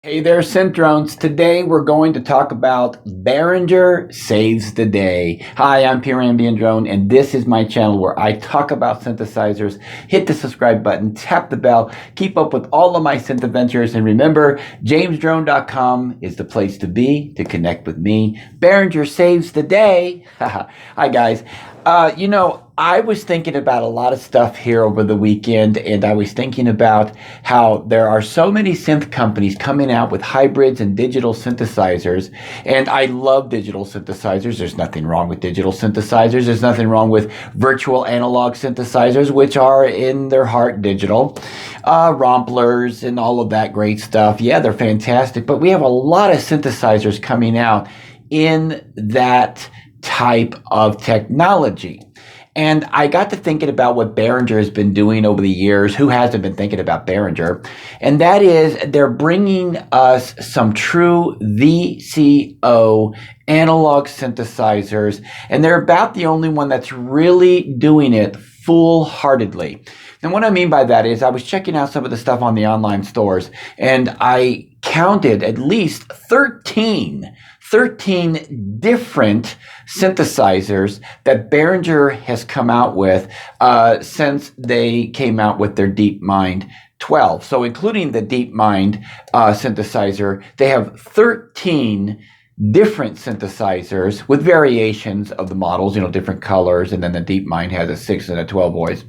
Hey there, Synthrones. Today we're going to talk about Behringer Saves the Day. Hi, I'm Pure Ambient Drone, and this is my channel where I talk about synthesizers. Hit the subscribe button, tap the bell, keep up with all of my synth adventures, and remember, jamesdrone.com is the place to be to connect with me. Behringer Saves the Day. Hi, guys. I was thinking about a lot of stuff here over the weekend, and I was thinking about how there are so many synth companies coming out with hybrids and digital synthesizers, and I love digital synthesizers. There's nothing wrong with digital synthesizers. There's nothing wrong with virtual analog synthesizers, which are in their heart digital. Romplers and all of that great stuff. Yeah, they're fantastic, but we have a lot of synthesizers coming out in that type of technology. And I got to thinking about what Behringer has been doing over the years. Who hasn't been thinking about Behringer? And that is they're bringing us some true VCO analog synthesizers. And they're about the only one that's really doing it full-heartedly. And what I mean by that is I was checking out some of the stuff on the online stores, and I counted at least 13 different synthesizers that Behringer has come out with since they came out with their Deepmind 12. So including the Deepmind synthesizer, they have 13 different synthesizers with variations of the models, different colors, and then the Deepmind has a 6 and a 12 voice.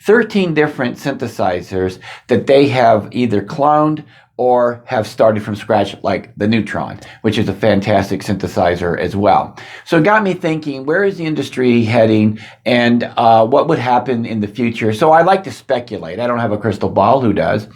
13 different synthesizers that they have either cloned or have started from scratch, like the Neutron, which is a fantastic synthesizer as well. So it got me thinking, where is the industry heading, and what would happen in the future? So I like to speculate. I don't have a crystal ball. Who does?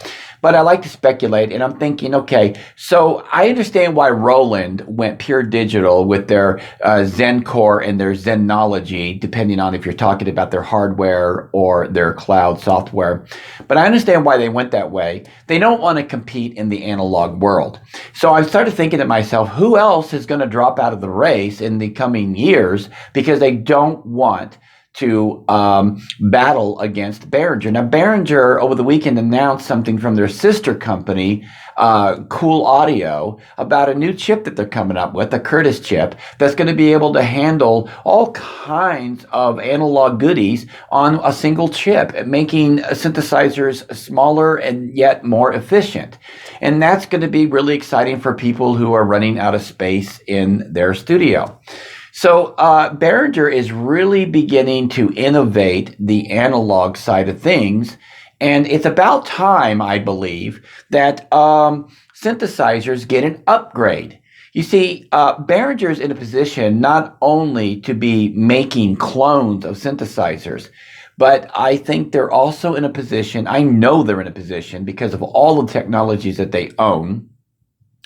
But I like to speculate, and I'm thinking, okay, so I understand why Roland went pure digital with their Zen Core and their Zenology, depending on if you're talking about their hardware or their cloud software. But I understand why they went that way. They don't want to compete in the analog world. So I started thinking to myself, who else is going to drop out of the race in the coming years because they don't want to battle against Behringer. Now, Behringer over the weekend announced something from their sister company, Cool Audio, about a new chip that they're coming up with, a Curtis chip, that's going to be able to handle all kinds of analog goodies on a single chip, making synthesizers smaller and yet more efficient. And that's going to be really exciting for people who are running out of space in their studio. So Behringer is really beginning to innovate the analog side of things, and it's about time, I believe, that synthesizers get an upgrade. You see, Behringer is in a position not only to be making clones of synthesizers, but I think they're also in a position, I know they're in a position because of all the technologies that they own.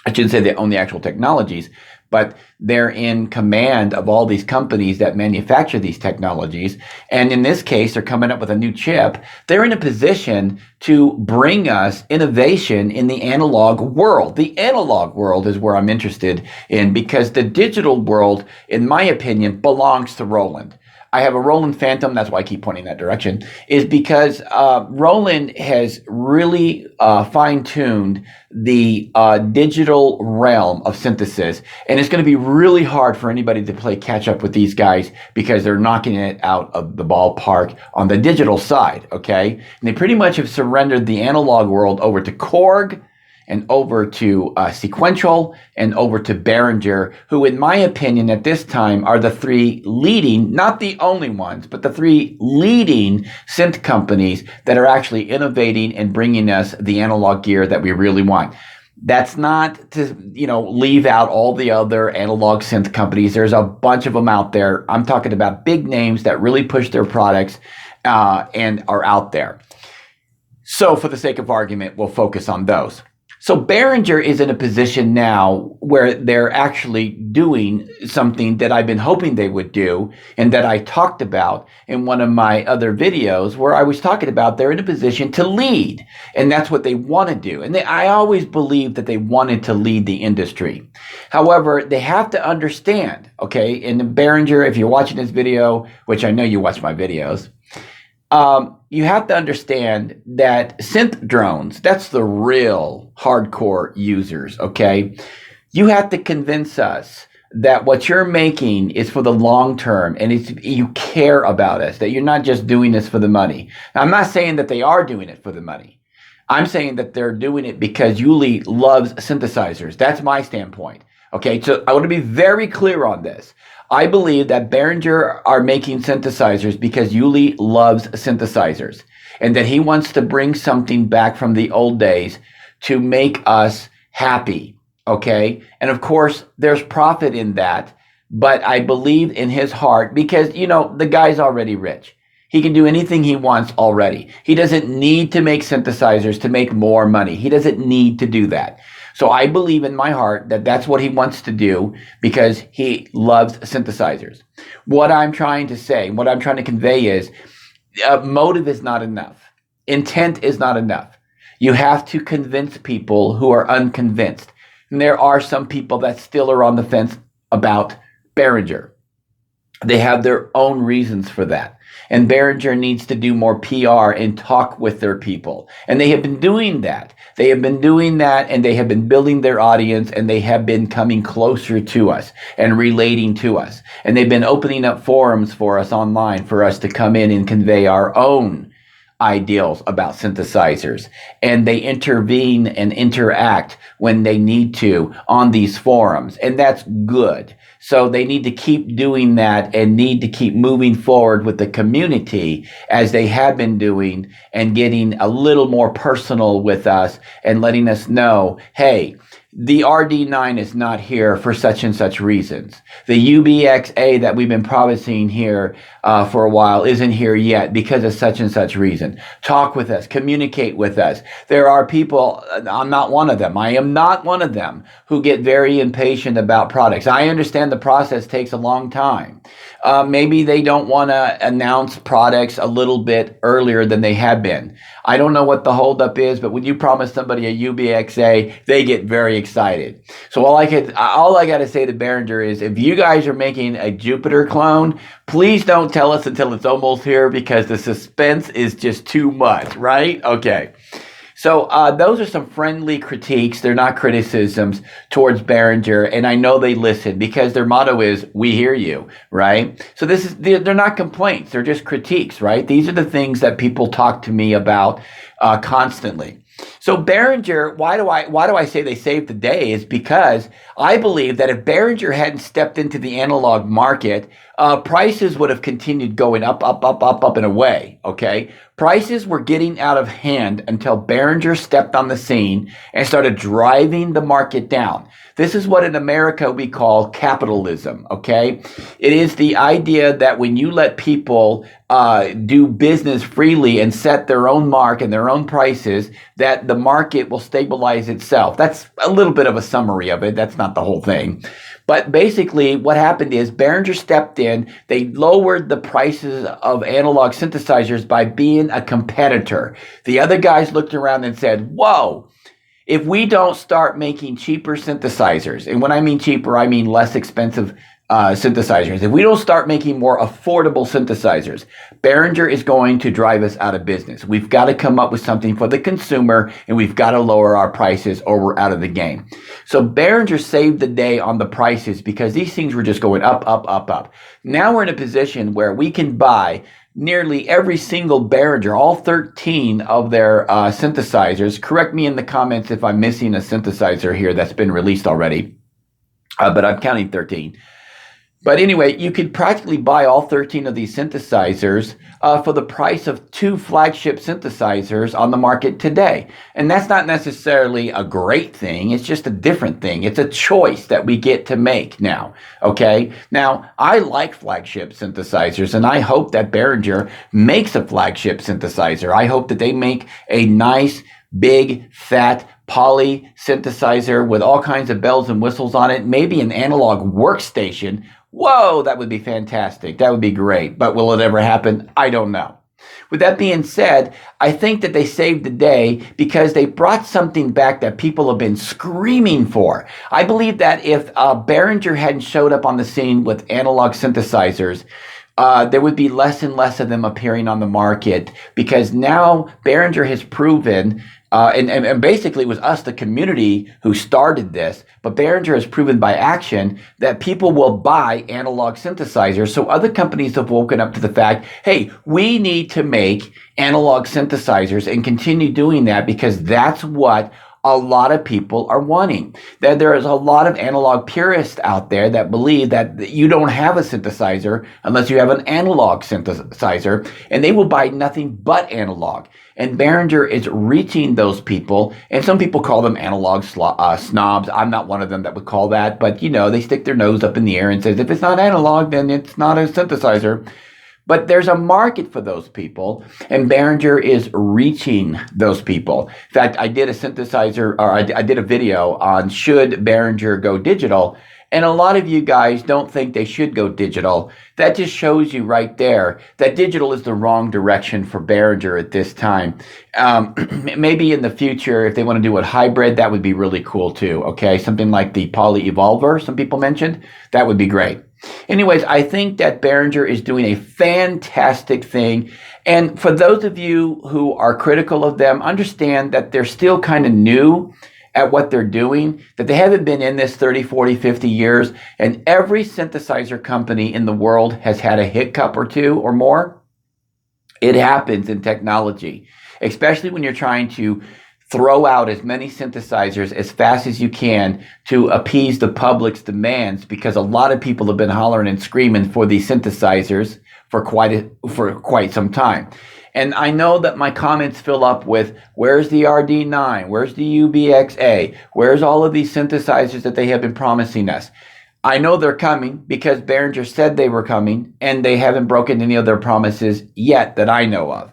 I shouldn't say they own the actual technologies, but they're in command of all these companies that manufacture these technologies. And in this case, they're coming up with a new chip. They're in a position to bring us innovation in the analog world. The analog world is where I'm interested in, because the digital world, in my opinion, belongs to Roland. I have a Roland Phantom, that's why I keep pointing that direction, is because Roland has really fine-tuned the digital realm of synthesis, and it's going to be really hard for anybody to play catch-up with these guys because they're knocking it out of the ballpark on the digital side, okay? And they pretty much have surrendered the analog world over to Korg, and over to Sequential, and over to Behringer, who in my opinion at this time are the three leading, not the only ones, but the three leading synth companies that are actually innovating and bringing us the analog gear that we really want. That's not to, leave out all the other analog synth companies. There's a bunch of them out there. I'm talking about big names that really push their products and are out there. So for the sake of argument, we'll focus on those. So Behringer is in a position now where they're actually doing something that I've been hoping they would do, and that I talked about in one of my other videos, where I was talking about they're in a position to lead, and that's what they want to do. And I always believed that they wanted to lead the industry. However, they have to understand, okay, and Behringer, if you're watching this video, which I know you watch my videos, You have to understand that synth drones, that's the real hardcore users, okay? You have to convince us that what you're making is for the long term and you care about us, that you're not just doing this for the money. Now, I'm not saying that they are doing it for the money. I'm saying that they're doing it because Yuli loves synthesizers. That's my standpoint. Okay, so I want to be very clear on this. I believe that Behringer are making synthesizers because Yuli loves synthesizers and that he wants to bring something back from the old days to make us happy. Okay. And of course, there's profit in that. But I believe in his heart because, the guy's already rich. He can do anything he wants already. He doesn't need to make synthesizers to make more money. He doesn't need to do that. So I believe in my heart that that's what he wants to do because he loves synthesizers. What I'm trying to say, what I'm trying to convey is motive is not enough. Intent is not enough. You have to convince people who are unconvinced. And there are some people that still are on the fence about Behringer. They have their own reasons for that. And Behringer needs to do more PR and talk with their people. And they have been doing that. They have been doing that and they have been building their audience and they have been coming closer to us and relating to us. And they've been opening up forums for us online for us to come in and convey our own ideals about synthesizers, and they intervene and interact when they need to on these forums, and that's good. So they need to keep doing that and need to keep moving forward with the community as they have been doing and getting a little more personal with us and letting us know, hey, the RD9 is not here for such and such reasons. The UBXA that we've been promising here for a while isn't here yet because of such and such reason. Talk with us, communicate with us. There are people, I'm not one of them. I am not one of them who get very impatient about products. I understand the process takes a long time. Maybe they don't want to announce products a little bit earlier than they have been. I don't know what the holdup is, but when you promise somebody a UBXA, they get very excited. So all I got to say to Behringer is, if you guys are making a Jupiter clone, please don't tell us until it's almost here because the suspense is just too much, right? Okay. So those are some friendly critiques. They're not criticisms towards Behringer, and I know they listen because their motto is, we hear you, right? So they're not complaints. They're just critiques, right? These are the things that people talk to me about constantly. So Behringer, why do I say they saved the day is because I believe that if Behringer hadn't stepped into the analog market, prices would have continued going up and away, okay? Prices were getting out of hand until Behringer stepped on the scene and started driving the market down. This is what in America we call capitalism, okay? It is the idea that when you let people do business freely and set their own mark and their own prices, that the market will stabilize itself. That's a little bit of a summary of it. That's not the whole thing. But basically what happened is Behringer stepped in. They lowered the prices of analog synthesizers by being a competitor. The other guys looked around and said, whoa, if we don't start making cheaper synthesizers, and when I mean cheaper, I mean less expensive synthesizers. If we don't start making more affordable synthesizers, Behringer is going to drive us out of business. We've got to come up with something for the consumer, and we've got to lower our prices or we're out of the game. So Behringer saved the day on the prices because these things were just going up. Now we're in a position where we can buy nearly every single Behringer, all 13 of their synthesizers. Correct me in the comments if I'm missing a synthesizer here that's been released already, but I'm counting 13. But anyway, you could practically buy all 13 of these synthesizers for the price of 2 flagship synthesizers on the market today. And that's not necessarily a great thing. It's just a different thing. It's a choice that we get to make now. Okay. Now, I like flagship synthesizers, and I hope that Behringer makes a flagship synthesizer. I hope that they make a nice, big, fat, poly synthesizer with all kinds of bells and whistles on it, maybe an analog workstation. Whoa, that would be fantastic. That would be great. But will it ever happen? I don't know. With that being said, I think that they saved the day because they brought something back that people have been screaming for. I believe that if Behringer hadn't showed up on the scene with analog synthesizers, there would be less and less of them appearing on the market, because now Behringer has proven, and basically it was us, the community, who started this, but Behringer has proven by action that people will buy analog synthesizers. So other companies have woken up to the fact, hey, we need to make analog synthesizers and continue doing that, because that's what a lot of people are wanting. That there is a lot of analog purists out there that believe that you don't have a synthesizer unless you have an analog synthesizer, and they will buy nothing but analog. And Behringer is reaching those people, and some people call them analog snobs. I'm not one of them that would call that, but they stick their nose up in the air and says, if it's not analog, then it's not a synthesizer. But there's a market for those people, and Behringer is reaching those people. In fact, I did a video on should Behringer go digital, and a lot of you guys don't think they should go digital. That just shows you right there that digital is the wrong direction for Behringer at this time. Maybe in the future, if they want to do a hybrid, that would be really cool too, okay? Something like the Poly Evolver some people mentioned, that would be great. Anyways, I think that Behringer is doing a fantastic thing. And for those of you who are critical of them, understand that they're still kind of new at what they're doing, that they haven't been in this 30, 40, 50 years. And every synthesizer company in the world has had a hiccup or two or more. It happens in technology, especially when you're trying to throw out as many synthesizers as fast as you can to appease the public's demands, because a lot of people have been hollering and screaming for these synthesizers for quite some time. And I know that my comments fill up with, where's the RD9? Where's the UBXA? Where's all of these synthesizers that they have been promising us? I know they're coming because Behringer said they were coming, and they haven't broken any of their promises yet that I know of.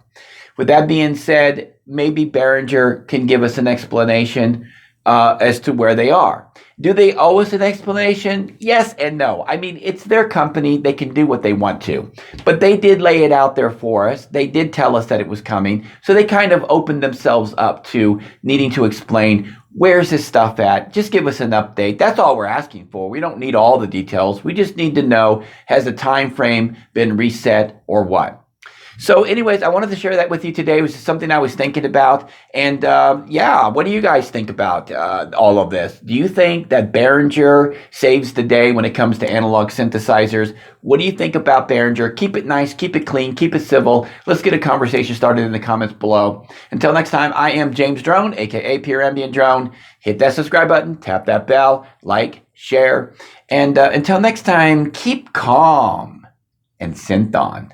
With that being said, maybe Behringer can give us an explanation as to where they are. Do they owe us an explanation? Yes and no. I mean, it's their company. They can do what they want to. But they did lay it out there for us. They did tell us that it was coming. So they kind of opened themselves up to needing to explain, where's this stuff at? Just give us an update. That's all we're asking for. We don't need all the details. We just need to know, has the time frame been reset or what? So anyways, I wanted to share that with you today. It was something I was thinking about. And yeah, what do you guys think about all of this? Do you think that Behringer saves the day when it comes to analog synthesizers? What do you think about Behringer? Keep it nice, keep it clean, keep it civil. Let's get a conversation started in the comments below. Until next time, I am James Drone, aka Pure Ambient Drone. Hit that subscribe button, tap that bell, like, share. And until next time, keep calm and synth on.